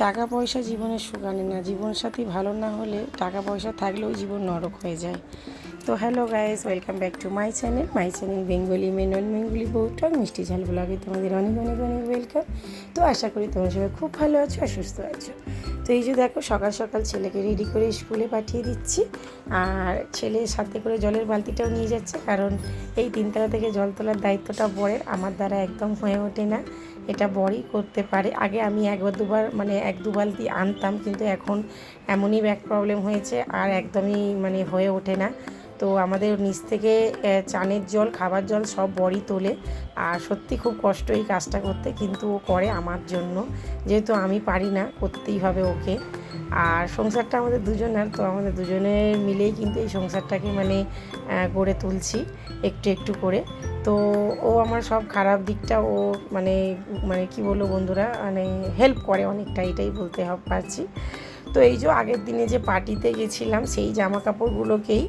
টাকা পয়সা জীবনের সুখ আনে না, জীবনসাথী ভালো না হলে টাকা পয়সা থাকলেও জীবন নরক হয়ে যায়। তো hello guys, welcome back to my channel Bengali মেনন বেঙ্গলি বউটক মিষ্টি ঝাল ব্লগে তোমাদের অনেক অনেক অনেক ওয়েলকাম। তো আশা করি তোমরা সবাই খুব ভালো আছো আর সুস্থ আছো। তো এই যে দেখো, সকাল সকাল ছেলেকে রেডি করে স্কুলে পাঠিয়ে দিচ্ছি, আর ছেলের সাথে করে জলের বালতিটাও নিয়ে যাচ্ছে, কারণ এই তিনতলা থেকে জল তোলার দায়িত্বটা বরের, আমার দ্বারা একদম হয়ে ওঠে না। এটা বরই করতে পারে। আগে আমি একবার দুবার এক দু বালতি আনতাম, কিন্তু এখন এমনই ব্যাক প্রবলেম হয়েছে আর একদমই হয়ে ওঠে না। তো আমাদের নিচ থেকে চানের জল, খাবার জল সব বরই তোলে, আর সত্যি খুব কষ্ট এই কাজটা করতে, কিন্তু ও করে আমার জন্য, যেহেতু আমি পারি না, করতেই হবে ওকে। আর সংসারটা আমাদের দুজনের, তো আমাদের দুজনের মিলেই কিন্তু এই সংসারটাকে গড়ে তুলছি একটু একটু করে। তো ও আমার সব খারাপ দিকটা ও কি বলবো বন্ধুরা, হেল্প করে অনেকটা, এটাই বলতে পারছি। তো এই যে আগের দিনে যে পার্টিতে গেছিলাম, সেই জামা কাপড়গুলোকেই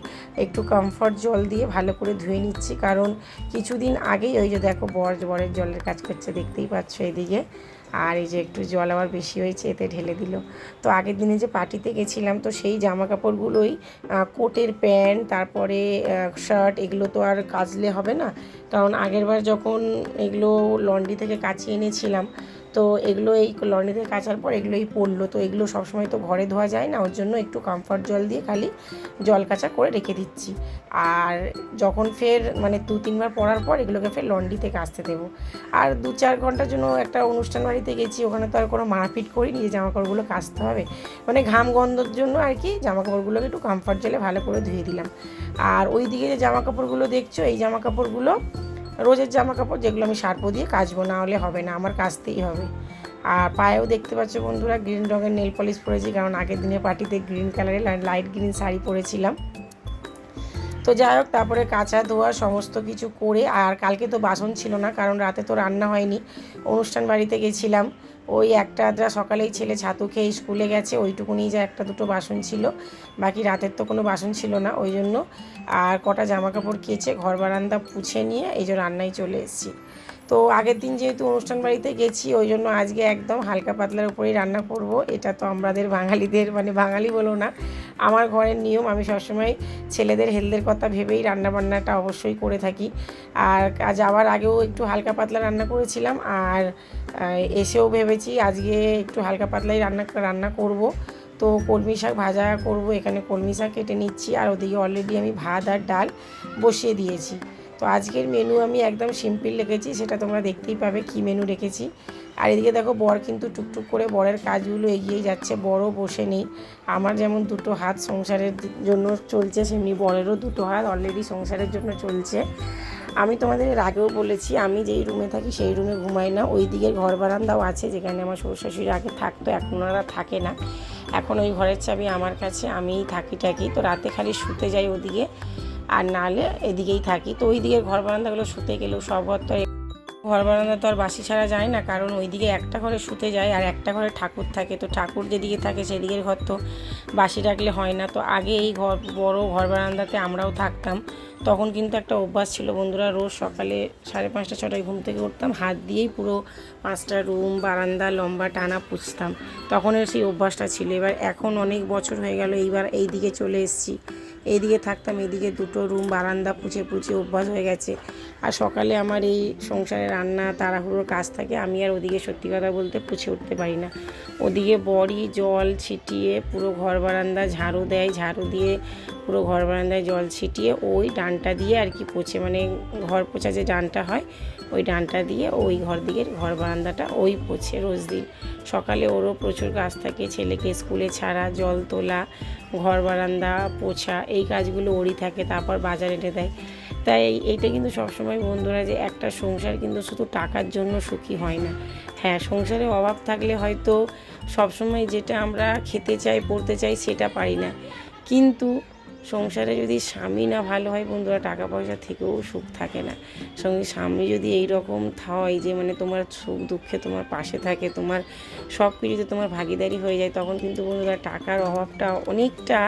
একটু কমফর্ট জল দিয়ে ভালো করে ধুয়ে নিচ্ছি, কারণ কিছুদিন আগেই ওই যে দেখো বরের জলের কাজ করছে, দেখতেই পাচ্ছ এদিকে। আর এই যে একটু জল আবার বেশি হয়েছে, এতে ঢেলে দিল। তো আগের দিনে যে পার্টিতে গেছিলাম, তো সেই জামা কাপড়গুলোই, কোটের প্যান্ট, তারপরে শার্ট, এগুলো তো আর কাচলে হবে না, কারণ আগেরবার যখন এগুলো লন্ড্রি থেকে কাচিয়ে এনেছিলাম, তো এগুলো এই লন্ড্রি থেকে কাচার পর এগুলোই পড়লো। তো এগুলো সবসময় তো ঘরে ধোয়া যায় না, ওর জন্য একটু কমফর্ট জল দিয়ে খালি জল কাচা করে রেখে দিচ্ছি। আর যখন ফের 2-3 বার পরার পর এগুলোকে ফের লন্ড্রিতে কাচতে দেবো। আর 2-4 ঘন্টার জন্য একটা অনুষ্ঠান বাড়িতে গেছি, ওখানে তো আর কোনো মারপিট করিনি যে জামাকাপড়গুলো কাচতে হবে, ঘাম গন্ধর জন্য আর কি জামাকাপড়গুলোকে একটু কমফর্ট জলে ভালো করে ধুয়ে দিলাম। আর ওই দিকে যে জামাকাপড়গুলো দেখছো, এই জামাকাপড়গুলো রোজের জামা কাপড়, যেগুলো আমি সার্পো দিয়ে কাচবো, না হলে হবে না, আমার কাচতেই হবে। আর পায়েও দেখতে পাচ্ছ বন্ধুরা, গ্রিন রঙের নেল পলিশ পরেছি, কারণ আগের দিনের পার্টিতে গ্রিন কালারের লাইট গ্রিন শাড়ি পরেছিলাম। তো যাই হোক, তারপরে কাচা ধোয়া সমস্ত কিছু করে, আর কালকে তো বাসন ছিল না, কারণ রাতে তো রান্না হয়নি, অনুষ্ঠান বাড়িতে গেছিলাম। ওই একটা আধটা সকালেই ছেলে ছাতু খেয়ে স্কুলে গেছে, ওইটুকুনি যা একটা দুটো বাসন ছিল, বাকি রাতের তো কোনো বাসন ছিল না ওই জন্য। আর কটা জামা কাপড় কেচে ঘর বারান্দা পুছে নিয়ে এই যে রান্নায় চলে এসেছি। তো আগের দিন যেহেতু অনুষ্ঠান বাড়িতে গেছি, ওই জন্য আজকে একদম হালকা পাতলার উপরেই রান্না করব। এটা তো আমাদের বাঙালিদের, বাঙালি বলো না, আমার ঘরের নিয়ম। আমি সবসময় ছেলেদের হেলথের কথা ভেবেই রান্নাবান্নাটা অবশ্যই করে থাকি। আর যাওয়ার আগেও একটু হালকা পাতলা রান্না করেছিলাম, আর এসেও ভেবেছি আজকে একটু হালকা পাতলাই রান্না করব। তো কলমি শাক ভাজা করব, এখানে কলমি শাক কেটে নিচ্ছি, আর ওদিকে অলরেডি আমি ভাত আর ডাল বসিয়ে দিয়েছি। তো আজকের মেনু আমি একদম সিম্পল রেখেছি, সেটা তোমরা দেখতেই পাবে কী মেনু রেখেছি। আর এদিকে দেখো, বর কিন্তু টুকটুক করে বরের কাজগুলো এগিয়েই যাচ্ছে, বড়ও বসে নেই। আমার যেমন দুটো হাত সংসারের জন্য চলছে, সেমনি বরেরও দুটো হাত অলরেডি সংসারের জন্য চলছে। আমি তোমাদের এর আগেও বলেছি, আমি যেই রুমে থাকি সেই রুমে ঘুমাই না, ওই দিকের ঘর বারান্দাও আছে, যেখানে আমার শ্বশুর শাশুড়ি আগে থাকতো, এখন ওরা থাকে না। এখন ওই ঘরের চাবি আমার কাছে, আমিই থাকি। তো রাতে খালি শুতে যাই ওদিকে, আর নাহলে এদিকেই থাকি। তো ওই দিকের ঘর বারান্দাগুলো শুতে গেলেও সব ঘর বারান্দা তো আর বাসি ছাড়া যায় না, কারণ ওইদিকে একটা ঘরে শুতে যায়, আর একটা ঘরে ঠাকুর থাকে, তো ঠাকুর যেদিকে থাকে সেদিকের ঘর তো বাসি রাখলে হয় না। তো আগে এই বড় ঘর বারান্দাতে আমরাও থাকতাম, তখন কিন্তু একটা অভ্যাস ছিল বন্ধুরা, রোজ সকালে 5:30-6টায় ঘুম থেকে উঠতাম, হাত দিয়েই পুরো 5টা রুম বারান্দা লম্বা টানা পুছতাম, তখনের সেই অভ্যাসটা ছিল। এবার এখন অনেক বছর হয়ে গেল, এইবার এই দিকে চলে এসেছি, এইদিকে থাকতাম, এইদিকে 2টো রুম বারান্দা পুছে অভ্যাস হয়ে গেছে। আর সকালে আমার এই সংসারে রান্না তাড়াহুড়োর কাজ থাকে, আমি আর ওদিকে সত্যি কথা বলতে পুছে উঠতে পারি না। ওদিকে বড়ি জল ছিটিয়ে পুরো ঘর বারান্দা ঝাড়ু দেয়, ঝাড়ু দিয়ে পুরো ঘর বারান্দায় জল ছিটিয়ে ওই ডানটা দিয়ে আর কি পোছে, ঘর পোছা যে ডানটা হয়, ওই ডানটা দিয়ে ওই ঘর বারান্দাটা ওই পোছে রোজ দিন সকালে। ওরও প্রচুর কাজ থাকে, ছেলেকে স্কুলে ছাড়া, জল তোলা, ঘর বারান্দা পোছা, এই কাজগুলো ওরই থাকে, তারপর বাজার এনে দেয়। তাই এইটা কিন্তু সবসময় বন্ধুরা, যে একটা সংসার কিন্তু শুধু টাকার জন্য সুখী হয় না। হ্যাঁ, সংসারে অভাব থাকলে হয়তো সবসময় যেটা আমরা খেতে চাই পরতে চাই সেটা পারি না, কিন্তু সংসারে যদি স্বামী না ভালো হয় বন্ধুরা, টাকা পয়সা থেকেও সুখ থাকে না। সঙ্গে স্বামী যদি এই রকম হয় যে তোমার সুখ দুঃখে তোমার পাশে থাকে, তোমার সব কিছুতে তোমার ভাগিদারি হয়ে যায়, তখন কিন্তু বন্ধুরা টাকার অভাবটা অনেকটা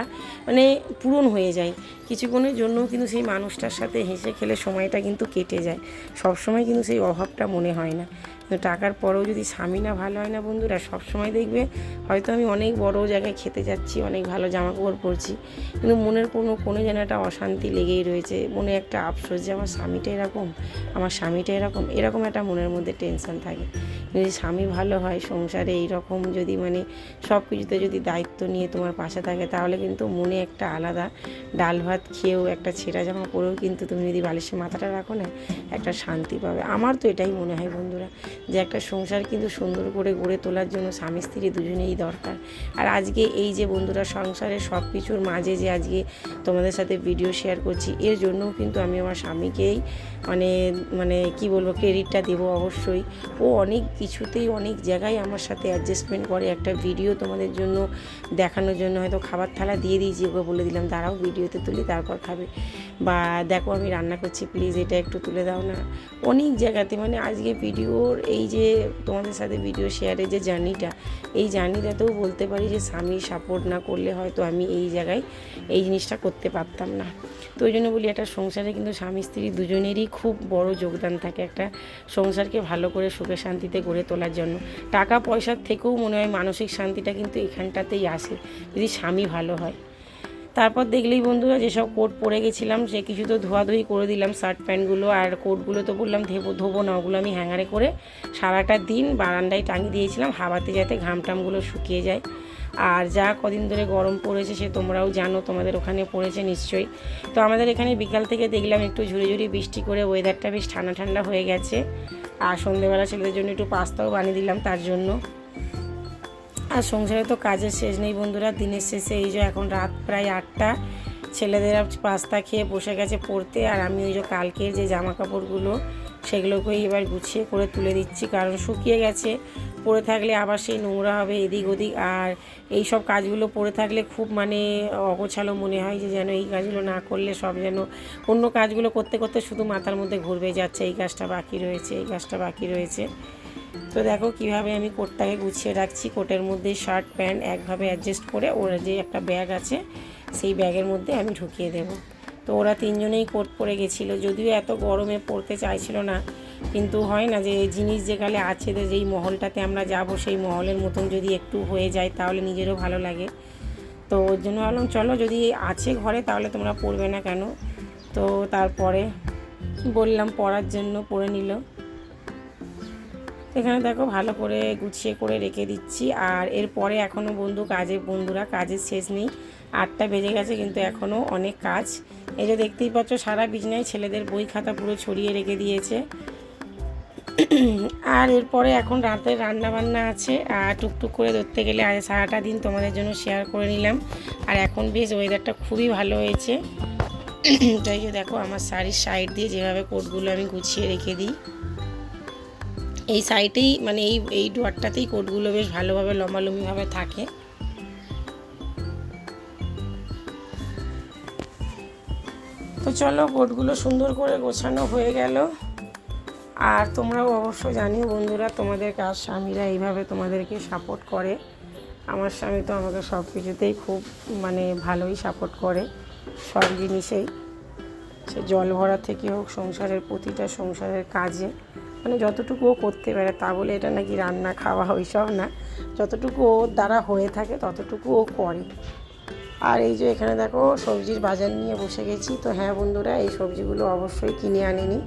পূরণ হয়ে যায়। কিছুক্ষণের জন্যও কিন্তু সেই মানুষটার সাথে হেসে খেলে সময়টা কিন্তু কেটে যায়, সব সময় কিন্তু সেই অভাবটা মনে হয় না। কিন্তু টাকার পরেও যদি স্বামী না ভালো হয় না বন্ধুরা, সবসময় দেখবে হয়তো আমি অনেক বড় জায়গায় খেতে যাচ্ছি, অনেক ভালো জামা কাপড় পরছি, কিন্তু মনের কোনো যেন একটা অশান্তি লেগেই রয়েছে, মনে একটা আফসোস যে আমার স্বামীটা এরকম, আমার স্বামীটা এরকম একটা মনের মধ্যে টেনশন থাকে। যদি স্বামী ভালো হয়, সংসারে এইরকম যদি মানে সব কিছুতে যদি দায়িত্ব নিয়ে তোমার পাশে থাকে, তাহলে কিন্তু মনে একটা আলাদা, ডাল ভাত খেয়েও একটা ছেঁড়া জামা পরেও কিন্তু তুমি যদি বালিশে মাথাটা রাখো না, একটা শান্তি পাবে। আমার তো এটাই মনে হয় বন্ধুরা, যে একটা সংসার কিন্তু সুন্দর করে গড়ে তোলার জন্য স্বামী স্ত্রী দুজনেই দরকার। আর আজকে এই যে বন্ধুরা সংসারের সব কিছুর মাঝে যে আজকে তোমাদের সাথে ভিডিও শেয়ার করছি, এর জন্যও কিন্তু আমি আমার স্বামীকেই মানে মানে কি বলবো, ক্রেডিটটা দেবো অবশ্যই। ও অনেক কিছুতেই অনেক জায়গায় আমার সাথে অ্যাডজাস্টমেন্ট করে। একটা ভিডিও তোমাদের জন্য দেখানোর জন্য হয়তো খাবার থালা দিয়ে দিয়েছি, ওকে বলে দিলাম দাঁড়াও ভিডিওতে তুলি তারপর খাবে, বা দেখো আমি রান্না করছি প্লিজ এটা একটু তুলে দাও না। অনেক জায়গাতে মানে আজকে ভিডিওর এই যে তোমাদের সাথে ভিডিও শেয়ারের যে জার্নিটা, এই জার্নিটাতেও বলতে পারি যে স্বামী সাপোর্ট না করলে হয়তো আমি এই জায়গায় এই জিনিসটা করতে পারতাম না। তো ওই জন্য বলি, একটা সংসারে কিন্তু স্বামী স্ত্রী দুজনেরই খুব বড় যোগদান থাকে একটা সংসারকে ভালো করে সুখে শান্তিতে গড়ে তোলার জন্য। টাকা পয়সার থেকেও মনে হয় মানসিক শান্তিটা কিন্তু এখানটাতেই আসে, যদি স্বামী ভালো হয়। তারপর দেখলেই বন্ধুরা, যেসব কোট পরে গেছিলাম সে কিছু তো ধোয়াধুয়ি করে দিলাম, শার্ট প্যান্টগুলো আর কোটগুলো তো বললাম ধোবো না, ওগুলো আমি হ্যাঙ্গারে করে সারাটা দিন বারান্দায় টাঙিয়ে দিয়েছিলাম, হাওয়াতে যাতে ঘামটামগুলো শুকিয়ে যায়। আর যা কদিন ধরে গরম পড়েছে সে তোমরাও জানো, তোমাদের ওখানে পড়েছে নিশ্চয়ই। তো আমাদের এখানে বিকাল থেকে দেখলাম একটু ঝুড়ি বৃষ্টি করে ওয়েদারটা বেশ ঠান্ডা ঠান্ডা হয়ে গেছে। আর সন্ধ্যেবেলা ছেলেদের জন্য একটু পাস্তাও বানিয়ে দিলাম তার জন্য। আর সংসারে তো কাজের শেষ নেই বন্ধুরা, দিনের শেষে এই যে এখন রাত প্রায় 8টা, ছেলেদের পাস্তা খেয়ে বসে গেছে পড়তে, আর আমি ওই যে কালকের যে জামা কাপড়গুলো সেগুলোকেই এবার গুছিয়ে করে তুলে দিচ্ছি, কারণ শুকিয়ে গেছে। পড়ে থাকলে আবার সেই নোংরা হবে এদিক ওদিক, আর এই সব কাজগুলো পড়ে থাকলে খুব মানে অগোছালো মনে হয়, যে যেন এই কাজগুলো না করলে সব যেন অন্য কাজগুলো করতে করতে শুধু মাথার মধ্যে ঘুরবে যাচ্ছে, এই কাজটা বাকি রয়েছে, এই কাজটা বাকি রয়েছে। তো দেখো কীভাবে আমি কোটটাকে গুছিয়ে রাখছি, কোটের মধ্যে শার্ট প্যান্ট একভাবে অ্যাডজাস্ট করে ওর যে একটা ব্যাগ আছে সেই ব্যাগের মধ্যে আমি ঢুকিয়ে দেব। তো ওরা তিনজনেই কোট পরে গেছিলো, যদিও এত গরমে পড়তে চাইছিল না, কিন্তু হয় না যে জিনিস যেখানে আছে, যেই মহলটাতে আমরা যাব সেই মহলের মতন যদি একটু হয়ে যায় তাহলে নিজেরও ভালো লাগে। তো ওর জন্য ভাবলাম চলো যদি আছে ঘরে তাহলে তোমরা পরবে না কেন। তো তারপরে বললাম পরার জন্য, পরে নিল। এখানে দেখো ভালো করে গুছিয়ে করে রেখে দিচ্ছি। আর এরপরে এখনও বন্ধুরা কাজের শেষ নেই, 8টা বেজে গেছে কিন্তু এখনও অনেক কাজ। এই যে দেখতেই পাচ্ছ সারা বিছনায় ছেলেদের বই খাতা পুরো ছড়িয়ে রেখে দিয়েছে। আর এরপরে এখন রাতে রান্নাবান্না আছে, আর টুকটুক করে ধরতে গেলে আজ সারাটা দিন তোমাদের জন্য শেয়ার করে নিলাম। আর এখন বেশ ওয়েদারটা খুবই ভালো হয়েছে। তাই যে দেখো আমার শাড়ির সাইড দিয়ে যেভাবে কোটগুলো আমি গুছিয়ে রেখে দিই, এই সাইডেই মানে এই ডোয়ারটাতেই কোটগুলো বেশ ভালোভাবে লম্বালম্বিভাবে থাকে। তো চলো কোটগুলো সুন্দর করে গোছানো হয়ে গেল। আর তোমরাও অবশ্যই জানিও বন্ধুরা, তোমাদের কার স্বামীরা এইভাবে তোমাদেরকে সাপোর্ট করে। আমার স্বামী তো আমাকে সব কিছুতেই খুব মানে ভালোই সাপোর্ট করে, সব জিনিসেই, সে জল ভরা থেকে হোক, সংসারের প্রতিটা সংসারের কাজে মানে যতটুকু ও করতে পারে, তা বলে এটা নাকি রান্না খাওয়া ওইসব না, যতটুকু ওর দ্বারা হয়ে থাকে ততটুকু ও করে। আর এই যে এখানে দেখো সবজির বাজার নিয়ে বসে গেছি। তো হ্যাঁ বন্ধুরা, এই সবজিগুলো অবশ্যই কিনে আনিনি,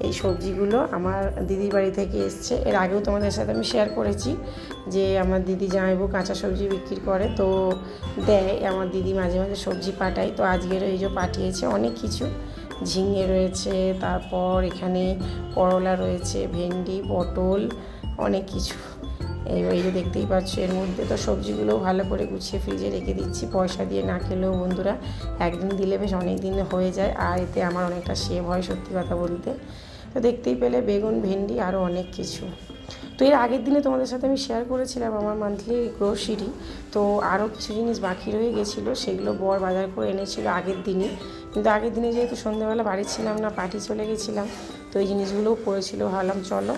এই সবজিগুলো আমার দিদির বাড়ি থেকে এসছে। এর আগেও তোমাদের সাথে আমি শেয়ার করেছি যে আমার দিদি জামাইবু কাঁচা সবজি বিক্রি করে, তো দেয়, আমার দিদি মাঝে মাঝে সবজি পাঠায়। তো আজকেরও এই যে পাঠিয়েছে অনেক কিছু, ঝিঙে রয়েছে, তারপর এখানে করলা রয়েছে, ভেন্ডি, পটল, অনেক কিছু। এই যে দেখতেই পাচ্ছ, এর মধ্যে তো সবজিগুলো ভালো করে গুছিয়ে ফ্রিজে রেখে দিচ্ছি, পয়সা দিয়ে না খেলেও বন্ধুরা একদিন দিলে বেশ অনেক দিন হয়ে যায়। আর এতে আমার অনেকটা সেভ হয় সত্যি কথা বলতে। তো দেখতেই পেলে বেগুন, ভেন্ডি, আরও অনেক কিছু। তো এর আগের দিনে তোমাদের সাথে আমি শেয়ার করেছিলাম আমার মান্থলি গ্রোসারি, তো আরও কিছু জিনিস বাকি রয়ে গেছিলো, সেগুলো বর বাজার করে এনেছিল আগের দিনই। কিন্তু আগের দিনে যেহেতু সন্ধ্যাবেলা বাড়ি ছিলাম না, পার্টি চলে গেছিলাম, তো এই জিনিসগুলোও পড়েছিল, ভাবলাম চলো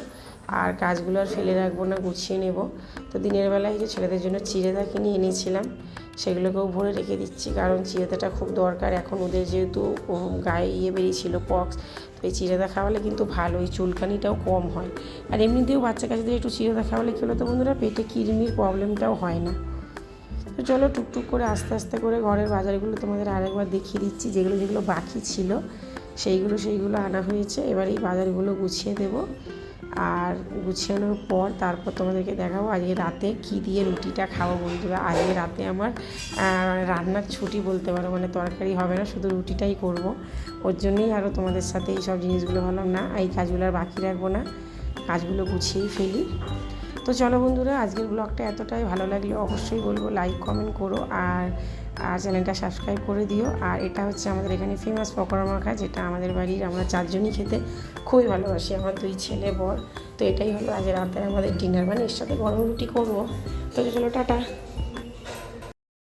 আর কাজগুলো আর ফেলে রাখবো না, গুছিয়ে নেব। তো দিনের বেলায় যে ছেলেদের জন্য চিড়েদা কিনে এনেছিলাম, সেগুলোকেও ভরে রেখে দিচ্ছি, কারণ চিড়েদাটা খুব দরকার। এখন ওদের যেহেতু গায়ে বেরিয়েছিল পক্স, তো এই চিড়েদা খাওয়ালে কিন্তু ভালো, এই চুলকানিটাও কম হয়। আর এমনিতেও বাচ্চা কাচ্চাদের একটু চিড়েদা খাওয়ালে কী হলো তো বন্ধুরা, পেটে কিডনির প্রবলেমটাও হয় না। তো চলো টুকটুক করে আস্তে আস্তে করে ঘরের বাজারগুলো তোমাদের আরেকবার দেখিয়ে দিচ্ছি। যেগুলো যেগুলো বাকি ছিল সেইগুলো আনা হয়েছে। এবার এই বাজারগুলো গুছিয়ে দেব, আর গুছিয়ানোর পর তারপর তোমাদেরকে দেখাবো আজকে রাতে কী দিয়ে রুটিটা খাবো বন্ধুরা। আজকে রাতে আমার রান্নার ছুটি বলতে পারো, মানে তরকারি হবে না, শুধু রুটিটাই করব। ওর জন্যই আরও তোমাদের সাথে এই সব জিনিসগুলো ভাবলাম না, এই কাজগুলো আর বাকি রাখবো না, কাজগুলো গুছিয়েই ফেলি। তো চলো বন্ধুরা, আজকের ব্লগটা এতটাই। ভালো লাগলে অবশ্যই বলবো লাইক কমেন্ট করো, আর চ্যানেলটা সাবস্ক্রাইব করে দিও। আর এটা হচ্ছে আমাদের এখানে ফেমাস পকোড়া মাখা, যেটা আমাদের বাড়ির আমরা 4 জনই খেতে খুবই ভালোবাসি, আমার 2 ছেলে বর। তো এটাই হলো আজ রাতে আমাদের ডিনার, মানে এর সাথে গরম রুটি করবো। তো চলো টাটা।